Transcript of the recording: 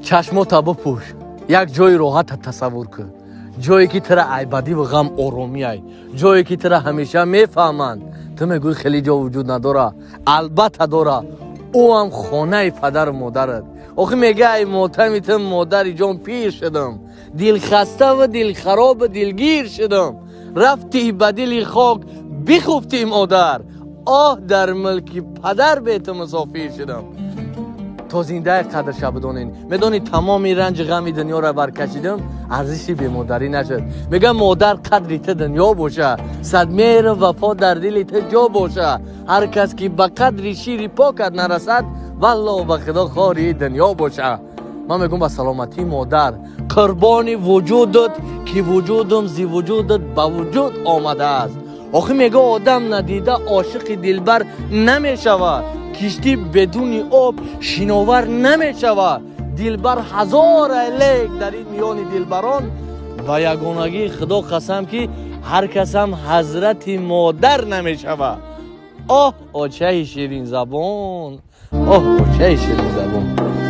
چشماتا بپوش یک جای راحت تصور کن جایی که ترا عیبادی و غم آرومی ای جایی که ترا همیشه میفهمند تو میگوی خیلی جا وجود نداره البته داره او هم خانه پدر و مادرت آخه میگه ای ماتمیتم مادری جان پیر شدم دل خسته و دل خراب و دلگیر شدم رفتی به دل خاک بخفتی مادر آه در ملک پدر بیت مسافر شدم تا زنده قدرش بدانین میدونی تمام رنج غم دنیا را برکشیدم ارزشی به مادری نشد میگم مادر قدری ته دنیا باشه صدمه و وفا در دل ته جا باشه هر کس که به قدری شیر پاکت نرسد والله به خدا خاری دنیا باشه من میگم به سلامتی مادر قربان وجودت که وجودم زی وجودت به وجود آمده است آخه میگه آدم ندیده عاشق دلبر نمیشود کشتی بدون آب شناور نمیشود دلبر هزار لیک در این میان دلبران و یگانگی خدا قسم که هر کس هم حضرت مادر نمیشود آه چه شیرین زبان آه چه شیرین زبان